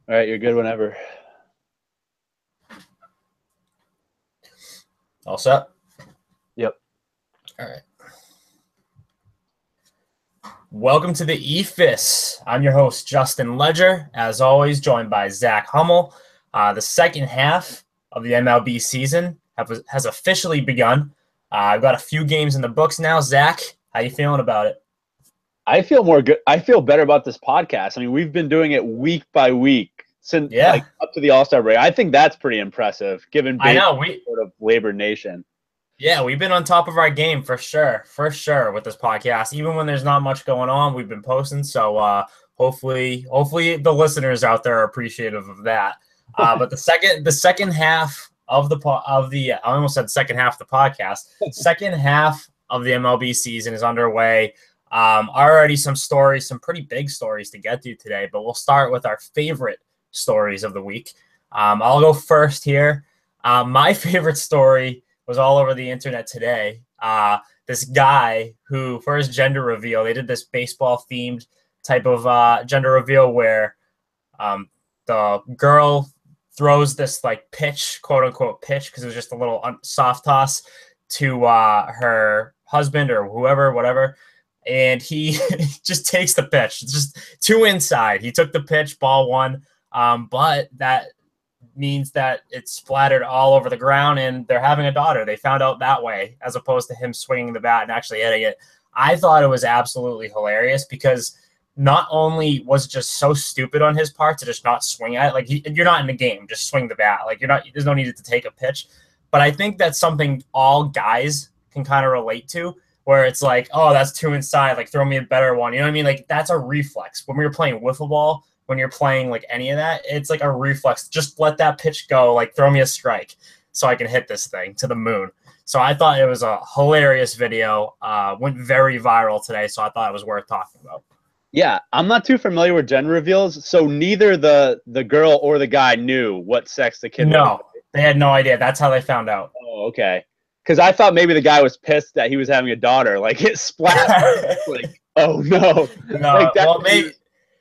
All right, you're good whenever. All set? Yep. All right. Welcome to the Eephus. I'm your host, Justin Ledger, as always, joined by Zach Hummel. The second half of the MLB season has officially begun. I've got a few games in the books now. Zach, how you feeling about it? I feel more good. I feel better about this podcast. I mean, we've been doing it week by week since Yeah, up to the All-Star break. I think that's pretty impressive given I baseball know. sort of labor nation. We've been on top of our game for sure with this podcast. Even when there's not much going on, we've been posting. So hopefully the listeners out there are appreciative of that. But the second half of I almost said second half of the podcast. Second half of the MLB season is underway. Already some stories, some pretty big stories to get to today. But we'll start with our favorite stories of the week. I'll go first here. My favorite story was all over the internet today. This guy who, for his gender reveal, they did this baseball-themed type of gender reveal where the girl throws this like pitch, quote-unquote pitch, because it was just a little soft toss to her husband or whoever, whatever, and he just takes the pitch. It's just two inside. He took the pitch, ball one, but that means that it's splattered all over the ground and they're having a daughter. They found out that way as opposed to him swinging the bat and actually hitting it. I thought it was absolutely hilarious because not only was it just so stupid on his part to just not swing at it, like you're not in the game, just swing the bat. Like there's no need to take a pitch. But I think that's something all guys can kind of relate to, where it's like, oh, that's two inside, like throw me a better one. You know what I mean? Like that's a reflex. When we were playing wiffle ball, when you're playing like any of that, it's like a reflex. Just let that pitch go, like throw me a strike so I can hit this thing to the moon. So I thought it was a hilarious video. Went very viral today, so I thought it was worth talking about. Yeah, I'm not too familiar with gender reveals, so neither the girl or the guy knew what sex the kid was. No, they had no idea. That's how they found out. Oh, okay. Because I thought maybe the guy was pissed that he was having a daughter. Like it splashed. Like, oh no. No, Like that. well, maybe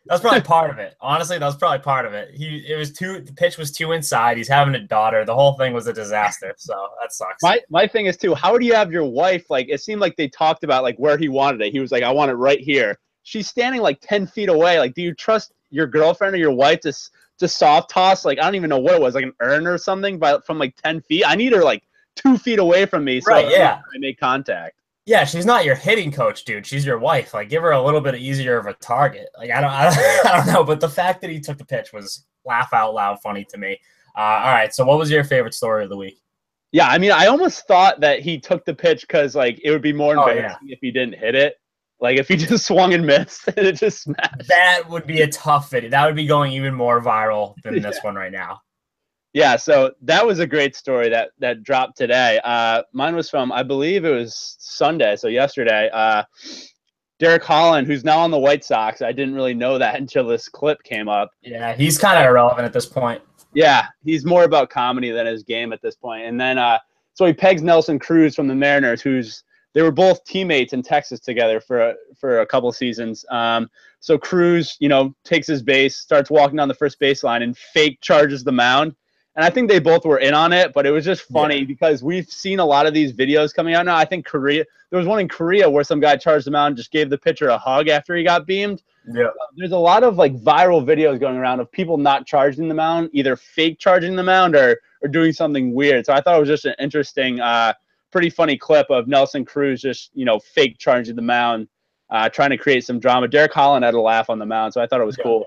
that's probably part of it. Honestly, that was probably part of it. The pitch was too inside. He's having a daughter. The whole thing was a disaster. So that sucks. My thing is too, how do you have your wife, like it seemed like they talked about like where he wanted it. He was like, I want it right here. She's standing like 10 feet away. Like, do you trust your girlfriend or your wife to soft toss? Like, I don't even know what it was, like an urn or something, but from like 10 feet. I need her like 2 feet away from me so Right, yeah. I make contact. Yeah, she's not your hitting coach, dude. She's your wife. Like, give her a little bit easier of a target. Like, I don't know. But the fact that he took the pitch was laugh out loud funny to me. All right. So, what was your favorite story of the week? Yeah, I mean, I almost thought that he took the pitch because like it would be more embarrassing if he didn't hit it. Like if he just swung and missed and it just smashed. That would be a tough video. That would be going even more viral than this one right now. Yeah, so that was a great story that dropped today. Mine was from, I believe it was Sunday, so yesterday. Derek Holland, who's now on the White Sox. I didn't really know that until this clip came up. Yeah, he's kind of irrelevant at this point. Yeah, he's more about comedy than his game at this point. And then so he pegs Nelson Cruz from the Mariners, they were both teammates in Texas together for a couple seasons. So Cruz, takes his base, starts walking down the first baseline, and fake charges the mound. And I think they both were in on it, but it was just funny because we've seen a lot of these videos coming out now. I think there was one in Korea where some guy charged the mound and just gave the pitcher a hug after he got beamed. Yeah. There's a lot of like viral videos going around of people not charging the mound, either fake charging the mound or doing something weird. So I thought it was just an interesting, pretty funny clip of Nelson Cruz just, fake charging the mound, trying to create some drama. Derek Holland had a laugh on the mound, so I thought it was cool.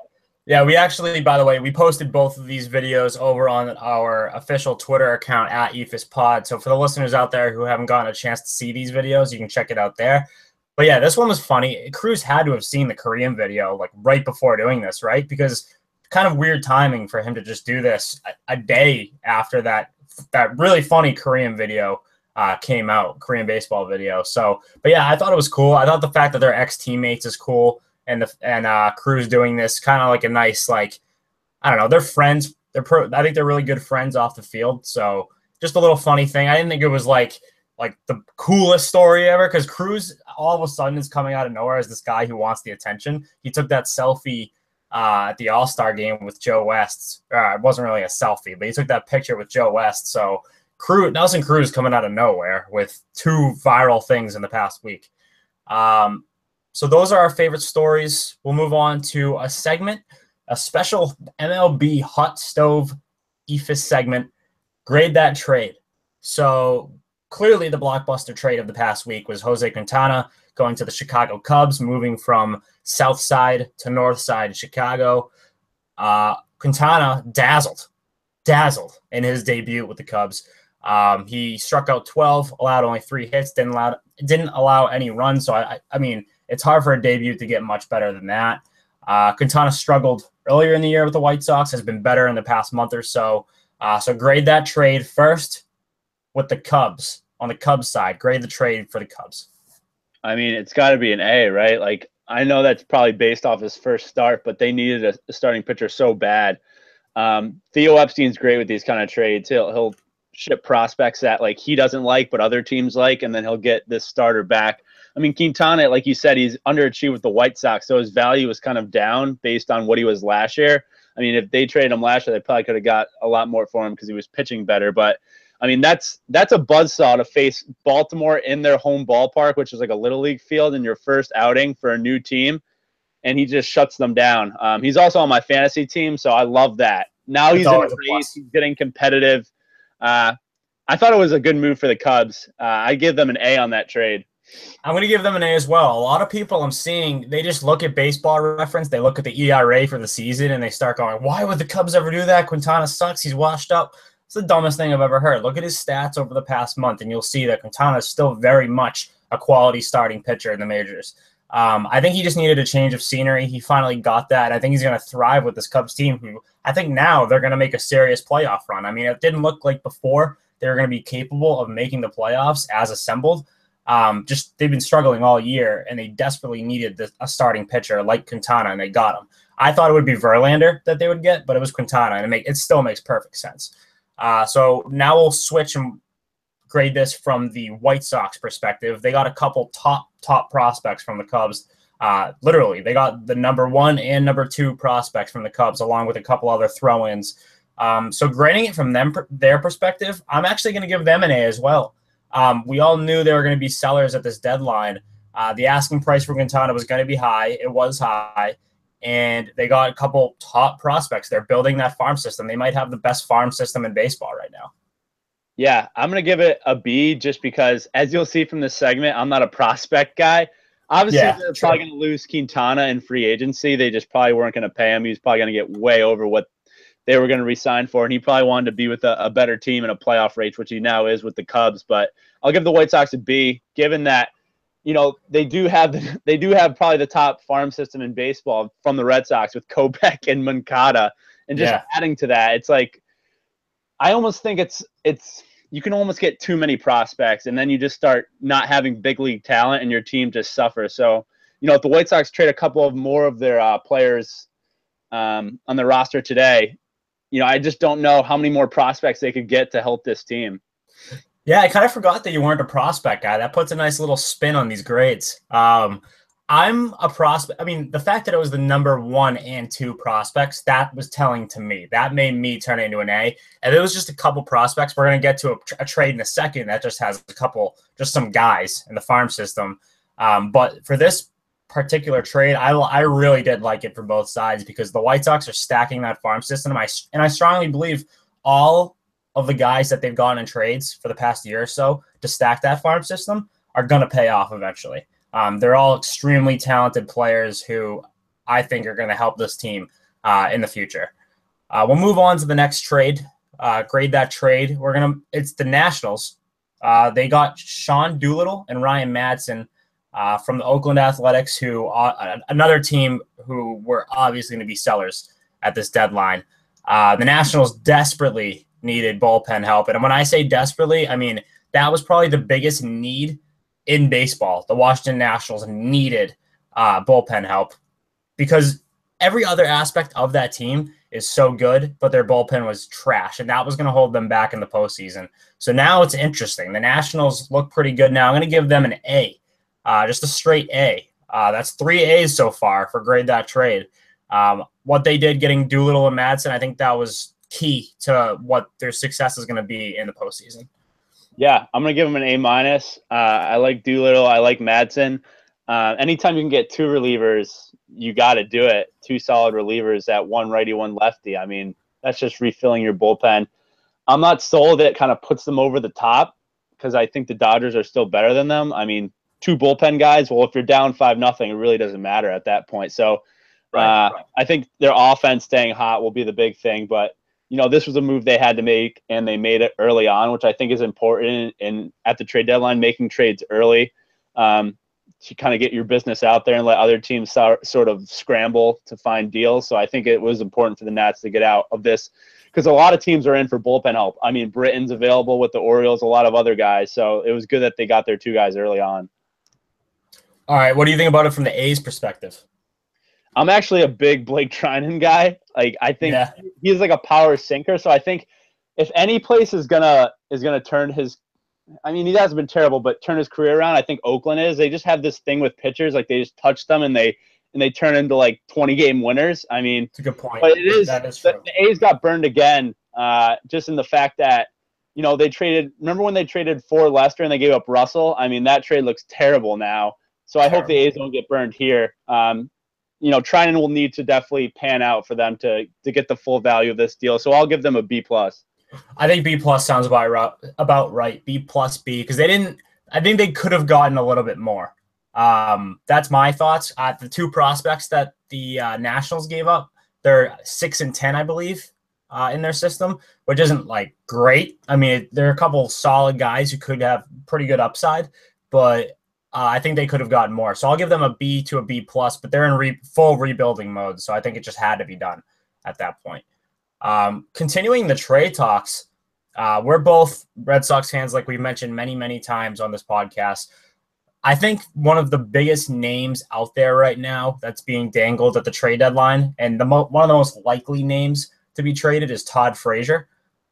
Yeah, we actually, by the way, we posted both of these videos over on our official Twitter account at EephusPod. So for the listeners out there who haven't gotten a chance to see these videos, you can check it out there. But yeah, this one was funny. Cruz had to have seen the Korean video like right before doing this, right? Because kind of weird timing for him to just do this a day after that really funny Korean video came out, Korean baseball video. So, but yeah, I thought it was cool. I thought the fact that they're ex-teammates is cool. And Cruz doing this kind of like a nice, like, I don't know, they're friends. I think they're really good friends off the field. So just a little funny thing. I didn't think it was like the coolest story ever, because Cruz all of a sudden is coming out of nowhere as this guy who wants the attention. He took that selfie at the All-Star game with Joe West. It wasn't really a selfie, but he took that picture with Joe West. So Nelson Cruz coming out of nowhere with 2 viral things in the past week. So those are our favorite stories. We'll move on to a segment, a special MLB hot stove Eephus segment. Grade that trade. So clearly the blockbuster trade of the past week was Jose Quintana going to the Chicago Cubs, moving from south side to north side of Chicago. Quintana dazzled in his debut with the Cubs. He struck out 12, allowed only 3 hits, didn't allow any runs. So I mean, it's hard for a debut to get much better than that. Quintana struggled earlier in the year with the White Sox, has been better in the past month or so. So grade that trade first with the Cubs. On the Cubs side, grade the trade for the Cubs. I mean, it's got to be an A, right? Like, I know that's probably based off his first start, but they needed a starting pitcher so bad. Theo Epstein's great with these kind of trades. He'll ship prospects that like he doesn't like, but other teams like, and then he'll get this starter back. I mean, Quintana, like you said, he's underachieved with the White Sox, so his value was kind of down based on what he was last year. I mean, if they traded him last year, they probably could have got a lot more for him because he was pitching better. But I mean, that's a buzzsaw to face Baltimore in their home ballpark, which is like a little league field in your first outing for a new team, and he just shuts them down. He's also on my fantasy team, so I love that. Now he's in a race, he's getting competitive. I thought it was a good move for the Cubs. I give them an A on that trade. I'm going to give them an A as well. A lot of people I'm seeing, they just look at Baseball Reference, they look at the ERA for the season, and they start going, why would the Cubs ever do that? Quintana sucks. He's washed up. It's the dumbest thing I've ever heard. Look at his stats over the past month, and you'll see that Quintana is still very much a quality starting pitcher in the majors. I think he just needed a change of scenery. He finally got that. I think he's going to thrive with this Cubs team, who I think now they're going to make a serious playoff run. I mean, it didn't look like before they were going to be capable of making the playoffs as assembled. Just they've been struggling all year, and they desperately needed a starting pitcher like Quintana, and they got him. I thought it would be Verlander that they would get, but it was Quintana, and it still makes perfect sense. So now we'll switch and grade this from the White Sox perspective. They got a couple top prospects from the Cubs. Literally, they got the number 1 and number 2 prospects from the Cubs, along with a couple other throw-ins. So grading it from their perspective, I'm actually going to give them an A as well. We all knew they were going to be sellers at this deadline. The asking price for Quintana was going to be high. It was high. And they got a couple top prospects. They're building that farm system. They might have the best farm system in baseball right now. Yeah, I'm going to give it a B just because, as you'll see from this segment, I'm not a prospect guy. Obviously, they're probably going to lose Quintana in free agency. They just probably weren't going to pay him. He was probably going to get way over what they were going to re-sign for, and he probably wanted to be with a better team in a playoff race, which he now is with the Cubs. But I'll give the White Sox a B, given that, you know, they do have probably the top farm system in baseball from the Red Sox with Kopech and Moncada, and just adding to that, it's like I almost think it's you can almost get too many prospects, and then you just start not having big league talent, and your team just suffers. So, you know, if the White Sox trade a couple of more of their players on the roster today, you know, I just don't know how many more prospects they could get to help this team. Yeah, I kind of forgot that you weren't a prospect guy. That puts a nice little spin on these grades. I'm a prospect. I mean, the fact that it was the number 1 and 2 prospects, that was telling to me. That made me turn it into an A. And it was just a couple prospects. We're going to get to a trade in a second that just has just some guys in the farm system. But for this particular trade, I really did like it for both sides because the White Sox are stacking that farm system. And I strongly believe all of the guys that they've gotten in trades for the past year or so to stack that farm system are going to pay off eventually. They're all extremely talented players who I think are going to help this team in the future. We'll move on to the next trade. Grade that trade. It's the Nationals. They got Sean Doolittle and Ryan Madsen from the Oakland Athletics, who another team who were obviously going to be sellers at this deadline. The Nationals desperately needed bullpen help. And when I say desperately, I mean that was probably the biggest need in baseball. The Washington Nationals needed bullpen help because every other aspect of that team is so good, but their bullpen was trash, and that was going to hold them back in the postseason. So now it's interesting. The Nationals look pretty good now. I'm going to give them an A, just a straight A. That's 3 A's so far for grade that trade. What they did getting Doolittle and Madsen, I think that was key to what their success is going to be in the postseason. Yeah, I'm going to give him an A-. I like Doolittle. I like Madsen. Anytime you can get 2 relievers, you got to do it. 2 solid relievers at 1 righty, 1 lefty. I mean, that's just refilling your bullpen. I'm not sold that it kind of puts them over the top because I think the Dodgers are still better than them. I mean, 2 bullpen guys. Well, if you're down 5-0, it really doesn't matter at that point. So right. I think their offense staying hot will be the big thing. But, this was a move they had to make, and they made it early on, which I think is important. And at the trade deadline, making trades early to kind of get your business out there and let other teams sort of scramble to find deals. So I think it was important for the Nats to get out of this because a lot of teams are in for bullpen help. I mean, Britton's available with the Orioles, a lot of other guys. So it was good that they got their 2 guys early on. All right. What do you think about it from the A's perspective? I'm actually a big Blake Trinan guy. Like, I think he's like a power sinker. So I think if any place is gonna turn his, I mean, he hasn't been terrible, but turn his career around, I think Oakland is. They just have this thing with pitchers, like they just touch them and they turn into like 20-game winners. I mean, it's a good point. But the A's got burned again, just in the fact that they traded. Remember when they traded for Lester and they gave up Russell? I mean, that trade looks terrible now. So I hope the A's don't get burned here. Trinan will need to definitely pan out for them to get the full value of this deal. So I'll give them a B+. I think B+ sounds about right. B+, B, because I think they could have gotten a little bit more. That's my thoughts. The 2 prospects that the Nationals gave up, they're 6 and 10, I believe, in their system, which isn't like great. I mean, there are a couple solid guys who could have pretty good upside, but I think they could have gotten more. So I'll give them a B to a B+, but they're in full rebuilding mode. So I think it just had to be done at that point. Continuing the trade talks, we're both Red Sox fans, like we've mentioned many, many times on this podcast. I think one of the biggest names out there right now that's being dangled at the trade deadline, and one of the most likely names to be traded is Todd Frazier.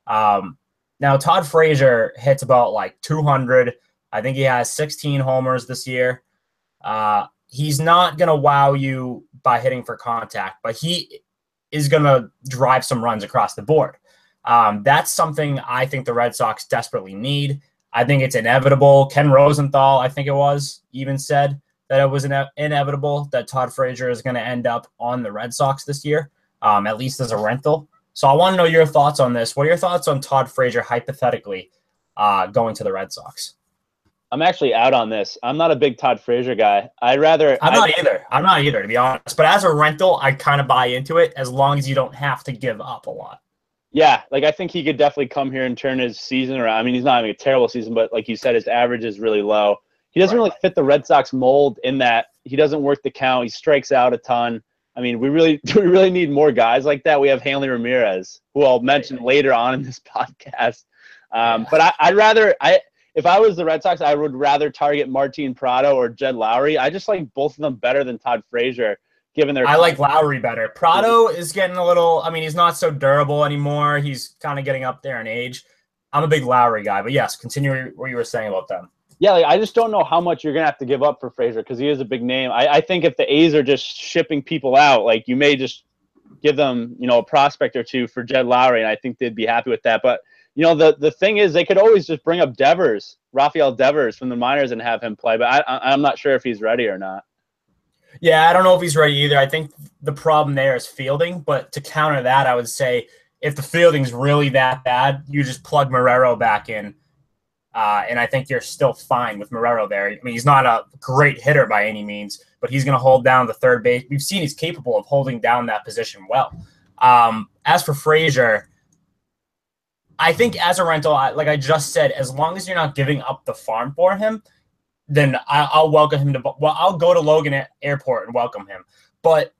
Now, Todd Frazier hits about like 200. I think he has 16 homers this year. He's not going to wow you by hitting for contact, but he is going to drive some runs across the board. That's something I think the Red Sox desperately need. I think it's inevitable. Ken Rosenthal, I think it was, even said that it was inevitable that Todd Frazier is going to end up on the Red Sox this year, at least as a rental. So I want to know your thoughts on this. What are your thoughts on Todd Frazier hypothetically going to the Red Sox? I'm actually out on this. I'm not a big Todd Frazier guy. I'm not either, to be honest. But as a rental, I kind of buy into it as long as you don't have to give up a lot. Yeah, like I think he could definitely come here and turn his season around. I mean, he's not having a terrible season, but like you said, his average is really low. He doesn't really fit the Red Sox mold in that he doesn't work the count. He strikes out a ton. I mean, we really need more guys like that. We have Hanley Ramirez, who I'll mention later on in this podcast. But if I was the Red Sox, I would rather target Martin Prado or Jed Lowry. I just like both of them better than Todd Frazier, given their. I like Lowry better. Prado is getting a little. I mean, he's not so durable anymore. He's kind of getting up there in age. I'm a big Lowry guy, but yes, continue what you were saying about them. Yeah, like, I just don't know how much you're gonna have to give up for Frazier because he is a big name. I think if the A's are just shipping people out, like you may just give them, a prospect or 2 for Jed Lowry, and I think they'd be happy with that. But the thing is, they could always just bring up Rafael Devers from the minors and have him play. But I'm not sure if he's ready or not. Yeah, I don't know if he's ready either. I think the problem there is fielding. But to counter that, I would say if the fielding's really that bad, you just plug Marrero back in. And I think you're still fine with Marrero there. I mean, he's not a great hitter by any means, but he's going to hold down the third base. We've seen he's capable of holding down that position well. As for Frazier, I think as a rental, like I just said, as long as you're not giving up the farm for him, then I'll welcome him I'll go to Logan Airport and welcome him. But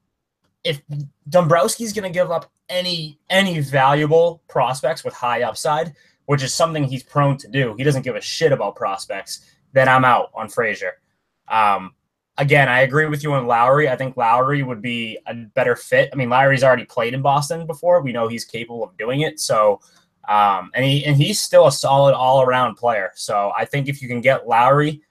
if Dombrowski's going to give up any valuable prospects with high upside, which is something he's prone to do, he doesn't give a shit about prospects, then I'm out on Frazier. Again, I agree with you on Lowry. I think Lowry would be a better fit. I mean, Lowry's already played in Boston before. We know he's capable of doing it. So, and he's still a solid all-around player. So I think if you can get Lowry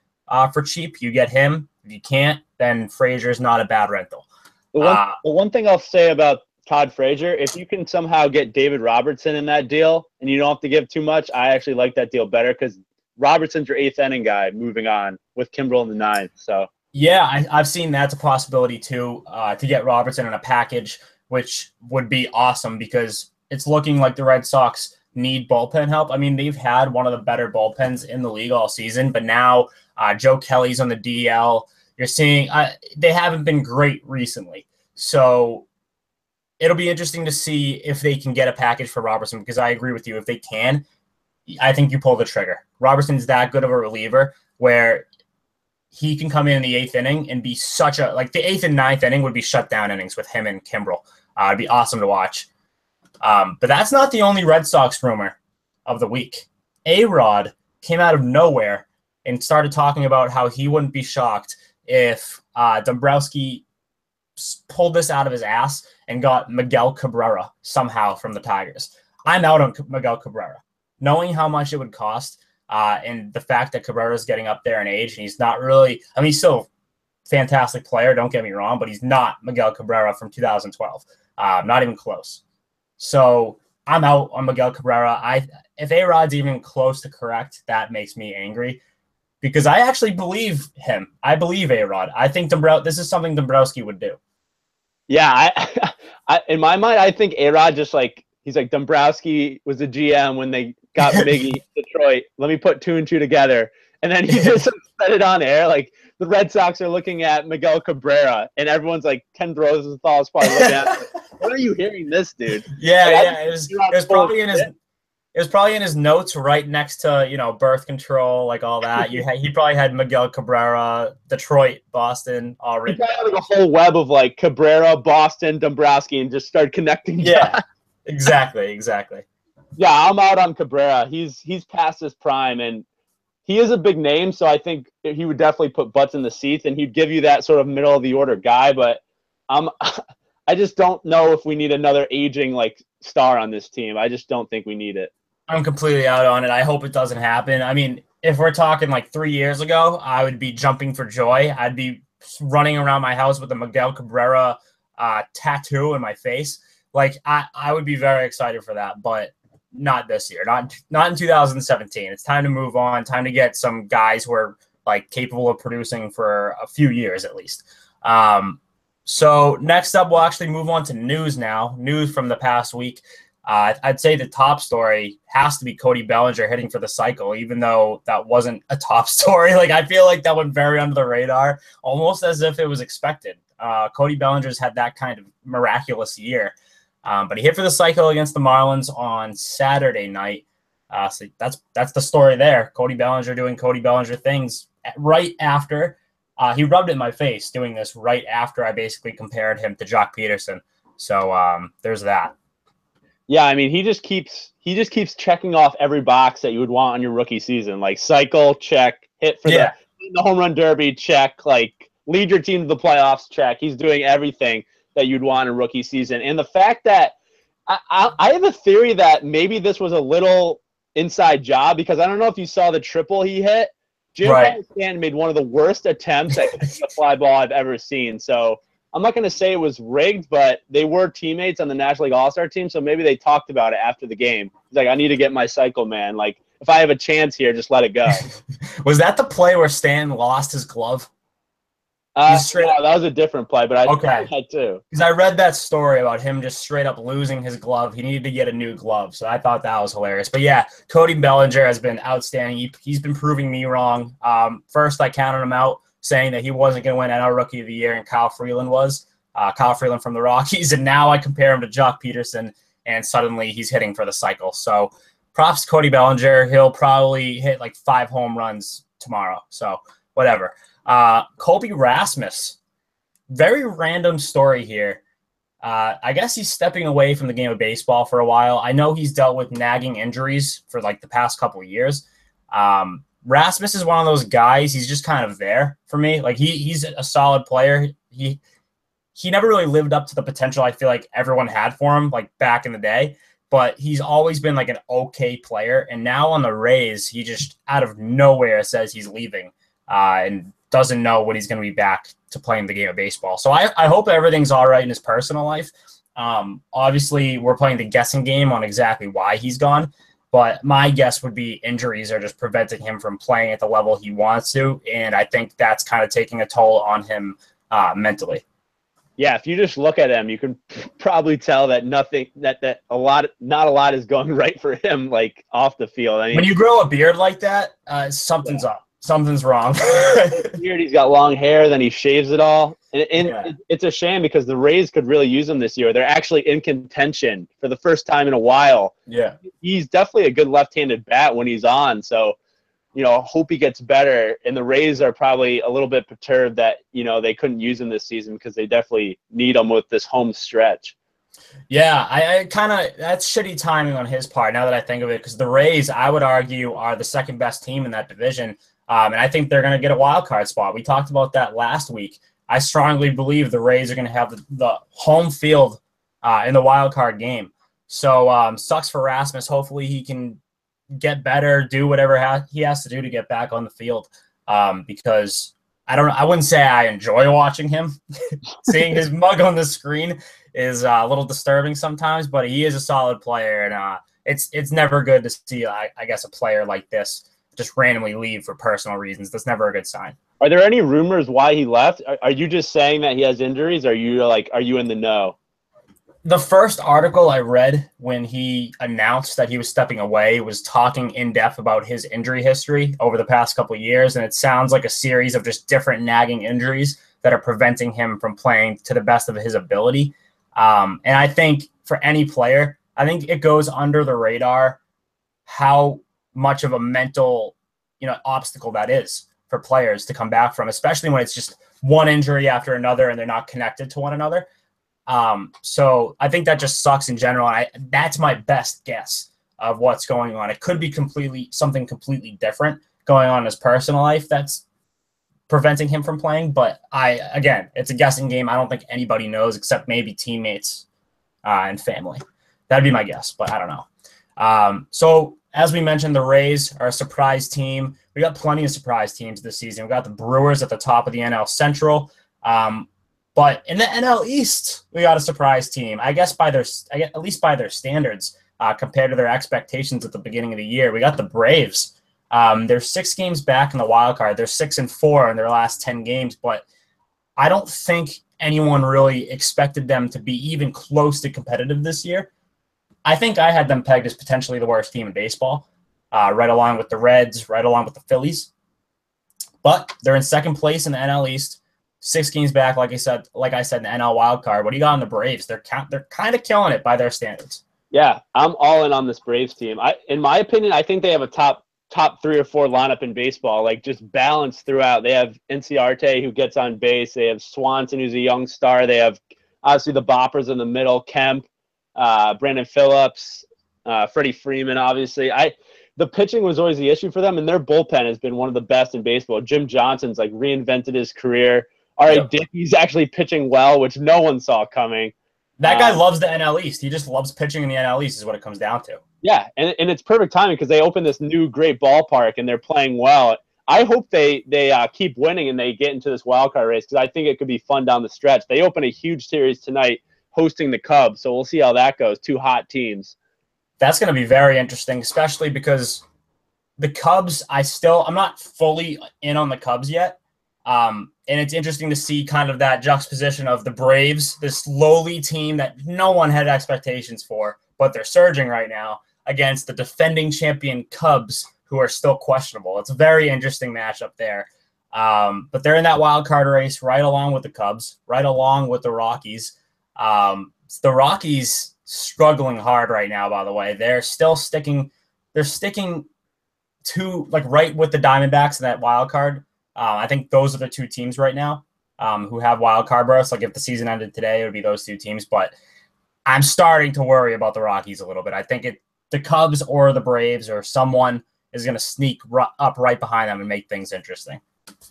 for cheap, you get him. If you can't, then Frazier's not a bad rental. The one thing I'll say about Todd Frazier, if you can somehow get David Robertson in that deal and you don't have to give too much, I actually like that deal better because Robertson's your 8th inning guy moving on with Kimbrel in the 9th. So yeah, I've seen that's a possibility too, to get Robertson in a package, which would be awesome because it's looking like the Red Sox need bullpen help. I mean, they've had one of the better bullpens in the league all season, but now Joe Kelly's on the DL. You're seeing they haven't been great recently. So it'll be interesting to see if they can get a package for Robertson because I agree with you. If they can, I think you pull the trigger. Robertson's that good of a reliever where he can come in the 8th inning and be such a – like the 8th and 9th inning would be shutdown innings with him and Kimbrel. It'd be awesome to watch. But that's not the only Red Sox rumor of the week. A-Rod came out of nowhere and started talking about how he wouldn't be shocked if Dombrowski pulled this out of his ass and got Miguel Cabrera somehow from the Tigers. I'm out on Miguel Cabrera. Knowing how much it would cost and the fact that Cabrera is getting up there in age and he's not really – I mean, he's still a fantastic player, don't get me wrong, but he's not Miguel Cabrera from 2012. Not even close. So I'm out on Miguel Cabrera. If A-Rod's even close to correct, that makes me angry because I actually believe him. I believe A-Rod. I think this is something Dombrowski would do. Yeah, I in my mind, I think A-Rod just like he's like Dombrowski was the GM when they got Miggy Detroit. Let me put 2 and 2 together, and then he just said it on air. Like the Red Sox are looking at Miguel Cabrera, and everyone's like Ken Rosenthal's probably looking at. When are you hearing this, dude? Yeah, like, it was probably in his. It was probably in his notes right next to, birth control, like all that. He probably had Miguel Cabrera, Detroit, Boston already. He probably had like a whole web of like Cabrera, Boston, Dombrowski, and just started connecting. Yeah, exactly. Yeah, I'm out on Cabrera. He's past his prime, and he is a big name, so I think he would definitely put butts in the seats, and he'd give you that sort of middle of the order guy. But I just don't know if we need another aging like star on this team. I just don't think we need it. I'm completely out on it. I hope it doesn't happen. I mean, if we're talking like 3 years ago, I would be jumping for joy. I'd be running around my house with a Miguel Cabrera tattoo in my face. Like I would be very excited for that, but not this year. Not in 2017. It's time to move on. Time to get some guys who are like capable of producing for a few years at least. So next up, we'll actually move on to news now. News from the past week. I'd say the top story has to be Cody Bellinger hitting for the cycle, even though that wasn't a top story. Like I feel like that went very under the radar, almost as if it was expected. Cody Bellinger's had that kind of miraculous year, but he hit for the cycle against the Marlins on Saturday night. So that's the story there. Cody Bellinger doing Cody Bellinger things right after. He rubbed it in my face doing this right after I basically compared him to Jock Peterson. So there's that. Yeah, I mean, he just keeps checking off every box that you would want on your rookie season, like cycle, check, hit for the home run derby, check, like lead your team to the playoffs, check. He's doing everything that you'd want in a rookie season. And the fact that I have a theory that maybe this was a little inside job because I don't know if you saw the triple he hit. Jim Stanton made one of the worst attempts at a fly ball I've ever seen. So I'm not going to say it was rigged, but they were teammates on the National League All-Star team, so maybe they talked about it after the game. He's like, I need to get my cycle, man. Like, if I have a chance here, just let it go. Was that the play where Stan lost his glove? No, that was a different play, but I had too. Because I read that story about him just straight up losing his glove. He needed to get a new glove, so I thought that was hilarious. But yeah, Cody Bellinger has been outstanding. He's been proving me wrong. First, I counted him out, saying that he wasn't going to win NL Rookie of the Year, and Kyle Freeland was. Kyle Freeland from the Rockies, and now I compare him to Jock Peterson, and suddenly he's hitting for the cycle. So props to Cody Bellinger. He'll probably hit like 5 home runs tomorrow, so whatever. Colby Rasmus, very random story here. I guess he's stepping away from the game of baseball for a while. I know he's dealt with nagging injuries for like the past couple of years. Rasmus is one of those guys. He's just kind of there for me. Like he's a solid player. He never really lived up to the potential I feel like everyone had for him, like back in the day. But he's always been like an okay player. And now on the Rays, he just out of nowhere says he's leaving and doesn't know when he's going to be back to playing the game of baseball. So I hope everything's all right in his personal life. Obviously, we're playing the guessing game on exactly why he's gone. But my guess would be injuries are just preventing him from playing at the level he wants to. And I think that's kind of taking a toll on him mentally. Yeah, if you just look at him, you can probably tell that not a lot is going right for him, like off the field. I mean, when you grow a beard like that, something's up. Something's wrong. Beard, he's got long hair, then he shaves it all. And it's a shame because the Rays could really use him this year. They're actually in contention for the first time in a while. Yeah. He's definitely a good left-handed bat when he's on. So, hope he gets better. And the Rays are probably a little bit perturbed that, they couldn't use him this season because they definitely need him with this home stretch. Yeah, I kind of – that's shitty timing on his part now that I think of it, because the Rays, I would argue, are the second best team in that division. And I think they're going to get a wild card spot. We talked about that last week. I strongly believe the Rays are going to have the home field in the wild card game. So sucks for Rasmus. Hopefully he can get better, do whatever he has to do to get back on the field. Because I wouldn't say I enjoy watching him. Seeing his mug on the screen is a little disturbing sometimes, but he is a solid player, and it's never good to see, I guess, a player like this just randomly leave for personal reasons. That's never a good sign. Are there any rumors why he left? Are you just saying that he has injuries? Or are you in the know? The first article I read when he announced that he was stepping away was talking in depth about his injury history over the past couple of years. And it sounds like a series of just different nagging injuries that are preventing him from playing to the best of his ability. And I think for any player, I think it goes under the radar how much of a mental, obstacle that is for players to come back from, especially when it's just one injury after another and they're not connected to one another. So I think that just sucks in general. And that's my best guess of what's going on. It could be something completely different going on in his personal life that's preventing him from playing. But again, it's a guessing game. I don't think anybody knows except maybe teammates and family. That'd be my guess, but I don't know. So as we mentioned, the Rays are a surprise team. We got plenty of surprise teams this season. We got the Brewers at the top of the NL Central. But in the NL East, we got a surprise team. I guess at least by their standards, compared to their expectations at the beginning of the year. We got the Braves. They're 6 games back in the wild card. They're 6-4 in their last 10 games, but I don't think anyone really expected them to be even close to competitive this year. I think I had them pegged as potentially the worst team in baseball, right along with the Reds, right along with the Phillies. But they're in second place in the NL East, 6 games back, like I said, in the NL wild card. What do you got on the Braves? They're kind of killing it by their standards. Yeah, I'm all in on this Braves team. In my opinion, I think they have a top 3 or 4 lineup in baseball, like just balanced throughout. They have Inciarte, who gets on base. They have Swanson, who's a young star. They have obviously the boppers in the middle, Kemp, Brandon Phillips, Freddie Freeman, obviously. The pitching was always the issue for them, and their bullpen has been one of the best in baseball. Jim Johnson's reinvented his career. R.A. Dickey's actually pitching well, which no one saw coming. That guy loves the NL East. He just loves pitching in the NL East is what it comes down to. Yeah, and it's perfect timing because they opened this new great ballpark, and they're playing well. I hope they keep winning and they get into this wild card race because I think it could be fun down the stretch. They open a huge series tonight hosting the Cubs, so we'll see how that goes. 2 hot teams. That's going to be very interesting, especially because the Cubs, I'm not fully in on the Cubs yet. And it's interesting to see kind of that juxtaposition of the Braves, this lowly team that no one had expectations for, but they're surging right now, against the defending champion Cubs, who are still questionable. It's a very interesting matchup there. But they're in that wild card race right along with the Cubs, right along with the Rockies. The Rockies struggling hard right now, by the way. They're still sticking to right with the Diamondbacks in that wild card. I think those are the 2 teams right now who have wild card berths. If the season ended today, it would be those 2 teams. But I'm starting to worry about the Rockies a little bit. I think the Cubs or the Braves or someone is going to sneak up right behind them and make things interesting.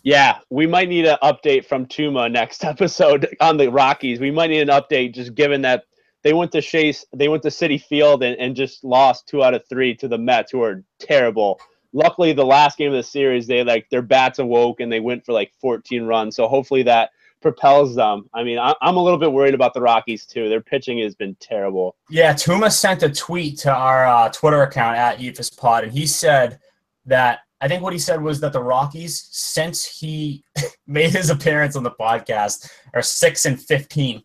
Yeah, we might need an update from Tuma next episode on the Rockies. We might need an update just given that they went to Citi Field and just lost 2 out of 3 to the Mets, who are terrible. luckily the last game of the series, their bats awoke and they went for like 14 runs. So hopefully that propels them. I mean, I'm a little bit worried about the Rockies too. Their pitching has been terrible. Yeah, Tuma sent a tweet to our Twitter account at Eephus Pod, and he said that I think what he said was that the Rockies, since he made his appearance on the podcast, are 6-15.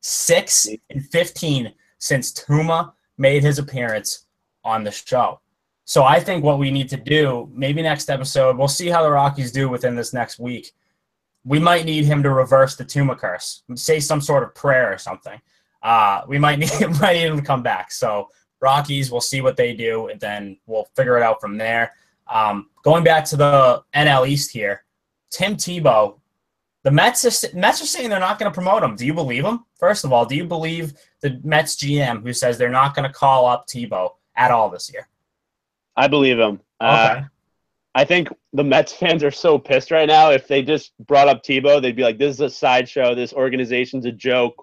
6-15 since Tuma made his appearance on the show. So I think what we need to do, maybe next episode, we'll see how the Rockies do within this next week. We might need him to reverse the Tuma curse, say some sort of prayer or something. We might need him to come back. So Rockies, we'll see what they do, and then we'll figure it out from there. Going back to the NL East here, Tim Tebow, the Mets are saying they're not going to promote him. Do you believe him? First of all, do you believe the Mets GM who says they're not going to call up Tebow at all this year? I believe him. Okay. I think the Mets fans are so pissed right now. If they just brought up Tebow, they'd be like, this is a sideshow. This organization's a joke.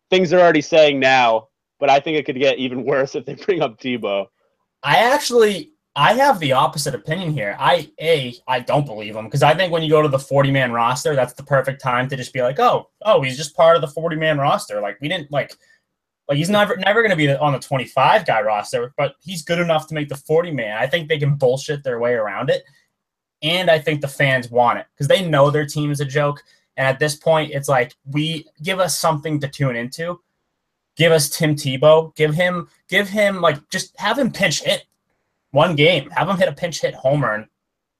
Things they're already saying now, but I think it could get even worse if they bring up Tebow. I have the opposite opinion here. I don't believe him because I think when you go to the 40-man roster, that's the perfect time to just be like, oh, he's just part of the 40-man roster. Like we didn't like he's never going to be on the 25-guy roster, but he's good enough to make the 40-man. I think they can bullshit their way around it, and I think the fans want it because they know their team is a joke. And at this point, it's like give us something to tune into. Give us Tim Tebow. Give him like just have him pinch hit one game. Have him hit a pinch hit homer and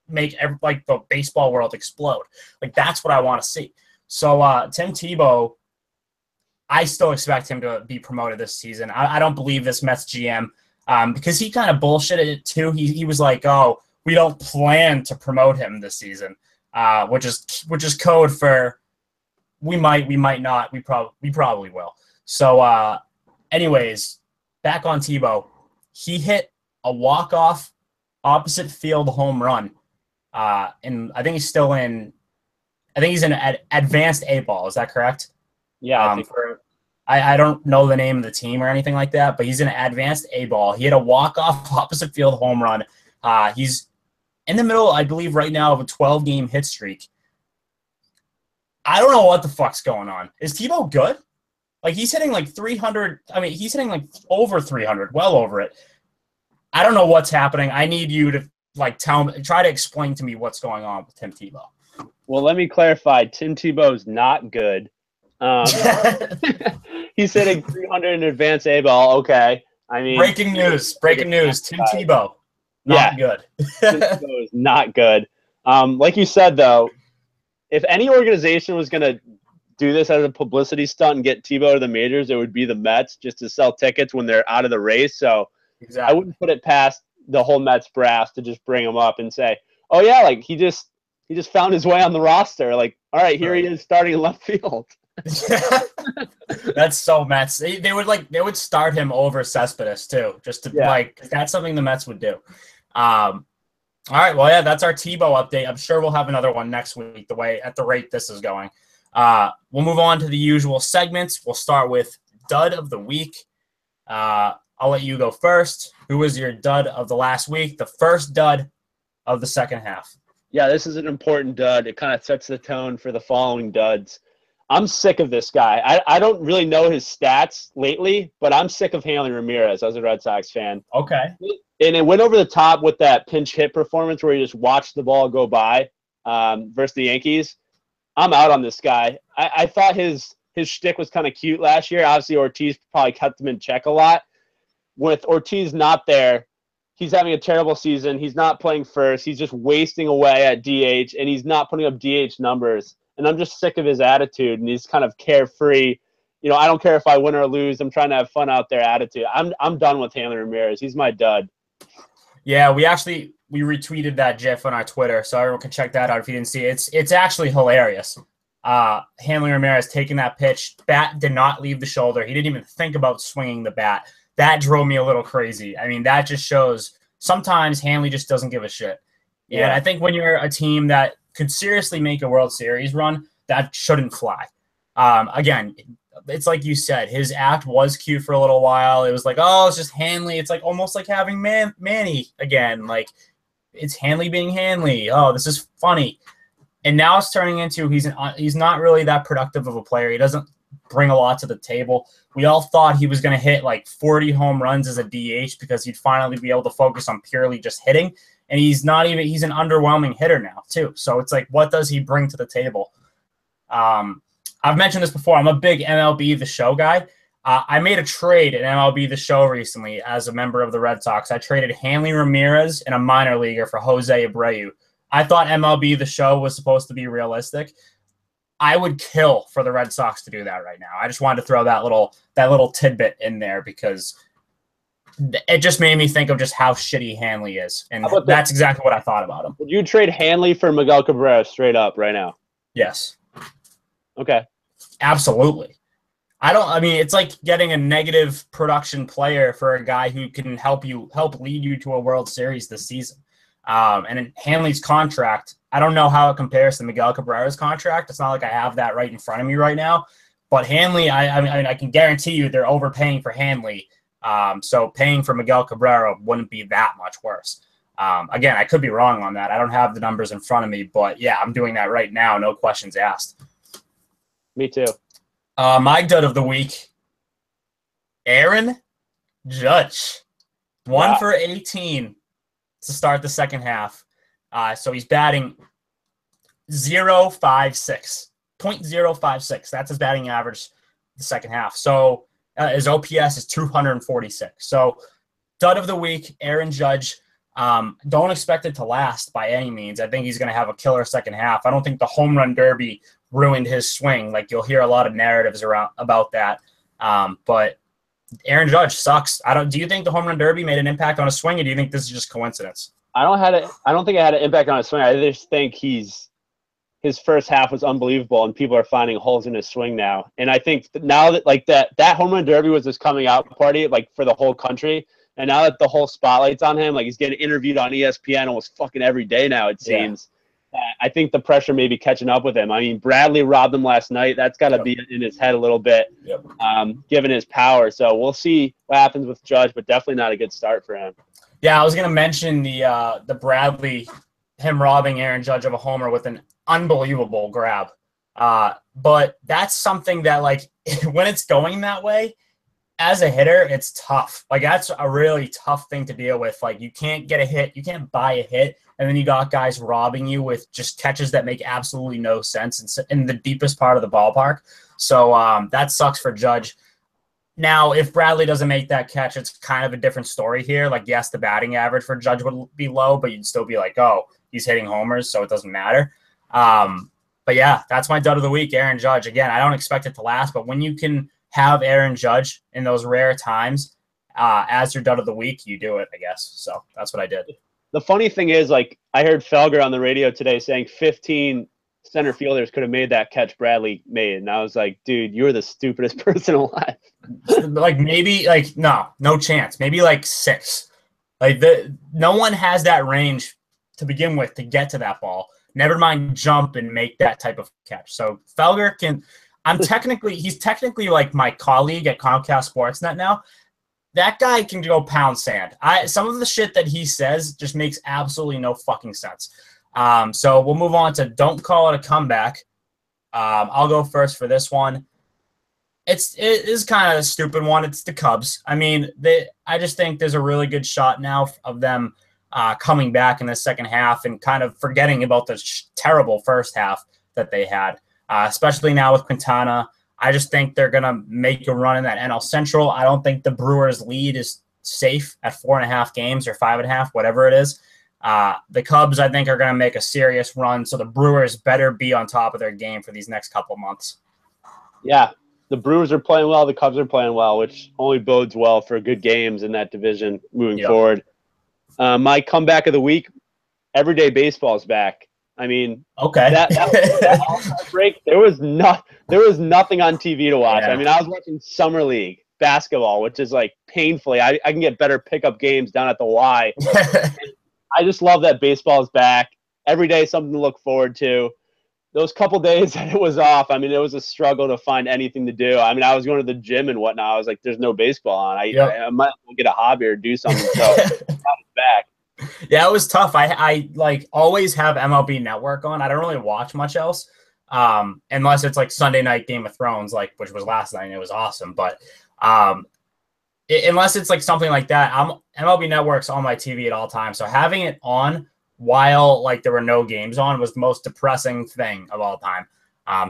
make the baseball world explode. Like that's what I want to see. So Tim Tebow, I still expect him to be promoted this season. I don't believe this Mets GM because he kind of bullshitted it too. He was like, oh, we don't plan to promote him this season, which is code for we might not, we probably will. So anyways, back on Tebow, he hit a walk-off opposite field home run. And I think he's still in advanced A-ball. Is that correct? Yeah. I don't know the name of the team or anything like that, but he's in advanced A-ball. He hit a walk-off opposite field home run. He's in the middle, I believe, right now of a 12-game hit streak. I don't know what the fuck's going on. Is Tebow good? Like, he's hitting like 300. I mean, he's hitting like over 300, well over it. I don't know what's happening. I need you to try to explain to me what's going on with Tim Tebow. Well, let me clarify. Tim Tebow's not good. He's hitting 300 in advanced A ball. Okay. I mean, breaking news. Tim Tebow, not good. Tim Tebow is not good. Like you said, though, if any organization was going to do this as a publicity stunt and get Tebow to the majors, it would be the Mets just to sell tickets when they're out of the race. So exactly. I wouldn't put it past the whole Mets brass to just bring him up and say, oh, yeah, like he just found his way on the roster. Like, all right, here he is starting in left field. That's so Mets. They would start him over Cespedes too, just to that's something the Mets would do. All right, well, yeah, that's our Tebow update. I'm sure we'll have another one next week. At the rate this is going, we'll move on to the usual segments. We'll start with dud of the week. I'll let you go first. Who was your dud of the last week? The first dud of the second half. Yeah, this is an important dud. It kind of sets the tone for the following duds. I'm sick of this guy. I don't really know his stats lately, but I'm sick of Hanley Ramirez as a Red Sox fan. Okay. And it went over the top with that pinch hit performance where he just watched the ball go by versus the Yankees. I'm out on this guy. I thought his shtick was kind of cute last year. Obviously, Ortiz probably kept him in check a lot. With Ortiz not there, he's having a terrible season. He's not playing first. He's just wasting away at DH, and he's not putting up DH numbers. And I'm just sick of his attitude, and he's kind of carefree. You know, I don't care if I win or lose. I'm trying to have fun out there attitude. I'm done with Hanley Ramirez. He's my dud. Yeah, we retweeted that GIF on our Twitter, so everyone can check that out if you didn't see it. It's actually hilarious. Hanley Ramirez taking that pitch. Bat did not leave the shoulder. He didn't even think about swinging the bat. That drove me a little crazy. I mean, that just shows sometimes Hanley just doesn't give a shit. Yeah, and I think when you're a team that could seriously make a World Series run, that shouldn't fly. Again, it's like you said, his act was cute for a little while. It was like, oh, it's just Hanley. It's like almost like having Manny again. Like, it's Hanley being Hanley. Oh, this is funny. And now it's turning into he's not really that productive of a player. He doesn't bring a lot to the table. We all thought he was going to hit like 40 home runs as a DH because he'd finally be able to focus on purely just hitting. And he's an underwhelming hitter now too. So it's like, what does he bring to the table? I've mentioned this before. I'm a big MLB The Show guy. I made a trade at MLB The Show recently as a member of the Red Sox. I traded Hanley Ramirez in a minor leaguer for Jose Abreu. I thought MLB The Show was supposed to be realistic. I would kill for the Red Sox to do that right now. I just wanted to throw that little tidbit in there because it just made me think of just how shitty Hanley is, and that's exactly what I thought about him. Would you trade Hanley for Miguel Cabrera straight up right now? Yes. Okay. Absolutely. It's like getting a negative production player for a guy who can help lead you to a World Series this season. And in Hanley's contract, I don't know how it compares to Miguel Cabrera's contract. It's not like I have that right in front of me right now. But Hanley, I can guarantee you they're overpaying for Hanley. So paying for Miguel Cabrera wouldn't be that much worse. Again, I could be wrong on that. I don't have the numbers in front of me. But, yeah, I'm doing that right now. No questions asked. Me too. My dud of the week, Aaron Judge. 1 for 18 to start the second half. So he's batting 0.056. That's his batting average the second half. So his OPS is 246. So dud of the week, Aaron Judge. Don't expect it to last by any means. I think he's going to have a killer second half. I don't think the home run derby ruined his swing. Like, you'll hear a lot of narratives about that. But Aaron Judge sucks. Do you think the home run derby made an impact on his swing, or do you think this is just coincidence? I don't think it had an impact on his swing. I just think his first half was unbelievable, and people are finding holes in his swing now. And I think now that that home run derby was this coming out party like for the whole country, and now that the whole spotlight's on him, like he's getting interviewed on ESPN almost fucking every day now, it seems. Yeah. I think the pressure may be catching up with him. I mean, Bradley robbed him last night. That's got to be in his head a little bit, given his power. So we'll see what happens with Judge, but definitely not a good start for him. Yeah, I was going to mention the Bradley, him robbing Aaron Judge of a homer with an unbelievable grab. But that's something that, like, when it's going that way, as a hitter, it's tough. Like, that's a really tough thing to deal with. Like, you can't get a hit. You can't buy a hit. And then you got guys robbing you with just catches that make absolutely no sense in the deepest part of the ballpark. So that sucks for Judge. Now, if Bradley doesn't make that catch, it's kind of a different story here. Like, yes, the batting average for Judge would be low, but you'd still be like, oh, he's hitting homers, so it doesn't matter. But, yeah, that's my dud of the week, Aaron Judge. Again, I don't expect it to last, but when you can have Aaron Judge in those rare times as your dud of the week, you do it, I guess. So that's what I did. The funny thing is, like, I heard Felger on the radio today saying 15 center fielders could have made that catch Bradley made. And I was like, dude, you're the stupidest person alive. Like, maybe, like, no chance. Maybe, like, 6. Like, no one has that range to begin with to get to that ball. Never mind jump and make that type of catch. So Felger can – he's technically like my colleague at Comcast Sportsnet now. That guy can go pound sand. Some of the shit that he says just makes absolutely no fucking sense. So we'll move on to Don't Call It a Comeback. I'll go first for this one. It is kind of a stupid one. It's the Cubs. I mean, I just think there's a really good shot now of them coming back in the second half and kind of forgetting about the terrible first half that they had, especially now with Quintana. I just think they're going to make a run in that NL Central. I don't think the Brewers' lead is safe at 4.5 games or 5.5, whatever it is. The Cubs, I think, are going to make a serious run, so the Brewers better be on top of their game for these next couple months. Yeah, the Brewers are playing well. The Cubs are playing well, which only bodes well for good games in that division moving forward. My comeback of the week, everyday baseball is back. I mean, okay. that All-Star break, there was nothing on TV to watch. Yeah. I mean, I was watching Summer League basketball, which is like painfully. I can get better pickup games down at the Y. I just love that baseball is back. Every day, something to look forward to. Those couple days that it was off, I mean, it was a struggle to find anything to do. I mean, I was going to the gym and whatnot. I was like, there's no baseball on. I might as well get a hobby or do something. So, it's back. Yeah, it was tough. I like always have MLB Network on. I don't really watch much else, unless it's like Sunday night Game of Thrones, like which was last night and it was awesome. But unless it's like something like that, MLB Network's on my TV at all times. So having it on while like there were no games on was the most depressing thing of all time.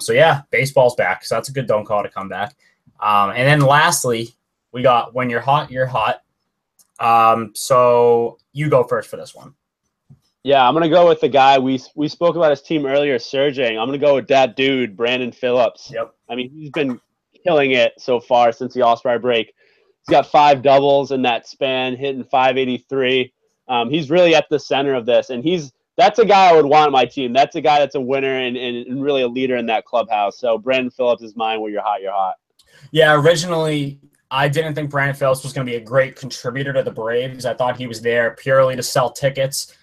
So yeah, baseball's back. So that's a good don't call to come back. And then lastly, we got When You're Hot, You're Hot. So you go first for this one. Yeah, I'm gonna go with the guy we spoke about his team earlier, surging. I'm gonna go with that dude, Brandon Phillips. Yep. I mean, he's been killing it so far since the All-Star break. He's got 5 doubles in that span, hitting 583. He's really at the center of this, and that's a guy I would want on my team. That's a guy that's a winner and really a leader in that clubhouse. So Brandon Phillips is mine. Where you're hot, you're hot. Yeah, originally I didn't think Brandon Phillips was going to be a great contributor to the Braves. I thought he was there purely to sell tickets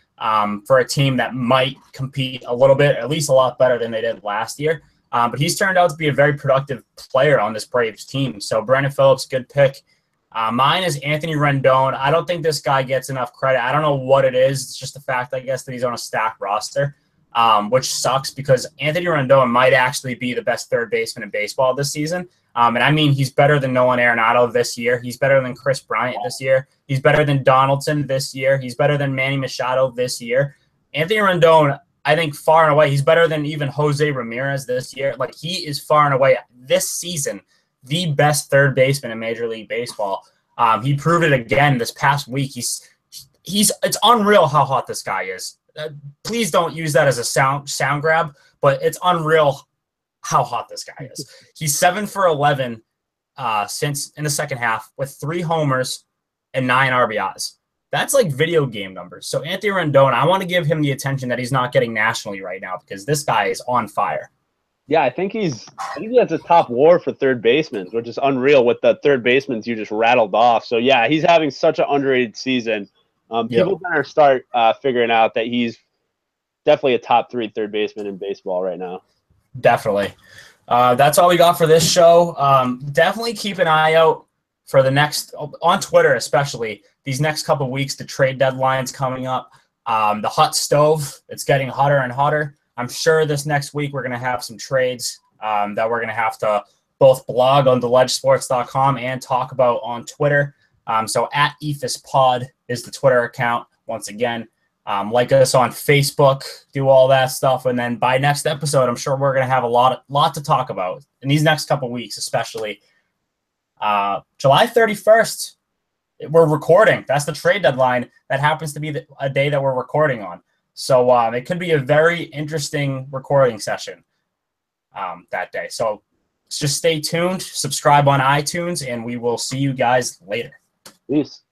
for a team that might compete a little bit, at least a lot better than they did last year. But he's turned out to be a very productive player on this Braves team. So Brandon Phillips, good pick. Mine is Anthony Rendon. I don't think this guy gets enough credit. I don't know what it is. It's just the fact, I guess, that he's on a stacked roster, which sucks because Anthony Rendon might actually be the best third baseman in baseball this season. And I mean, he's better than Nolan Arenado this year. He's better than Chris Bryant this year. He's better than Donaldson this year. He's better than Manny Machado this year. Anthony Rendon, I think far and away, he's better than even Jose Ramirez this year. Like, he is far and away this season the best third baseman in Major League Baseball. He proved it again this past week. It's unreal how hot this guy is. Please don't use that as a sound grab, but it's unreal how hot this guy is. He's 7 for 11 since in the second half with 3 homers and 9 RBIs. That's like video game numbers. So Anthony Rendon, I want to give him the attention that he's not getting nationally right now because this guy is on fire. Yeah, I think he has a top WAR for third basemen, which is unreal with the third basemen you just rattled off. So yeah, he's having such an underrated season. People better start figuring out that he's definitely a top 3 third baseman in baseball right now. Definitely. That's all we got for this show. Definitely keep an eye out for the next, on Twitter especially, these next couple of weeks, the trade deadline's coming up. The hot stove, it's getting hotter and hotter. I'm sure this next week we're going to have some trades that we're going to have to both blog on theledgesports.com and talk about on Twitter. So at Eephus Pod is the Twitter account. Once again, like us on Facebook, do all that stuff. And then by next episode, I'm sure we're going to have a lot to talk about in these next couple weeks, especially July 31st. We're recording. That's the trade deadline. That happens to be a day that we're recording on. So it could be a very interesting recording session that day. So just stay tuned, subscribe on iTunes, and we will see you guys later. Peace.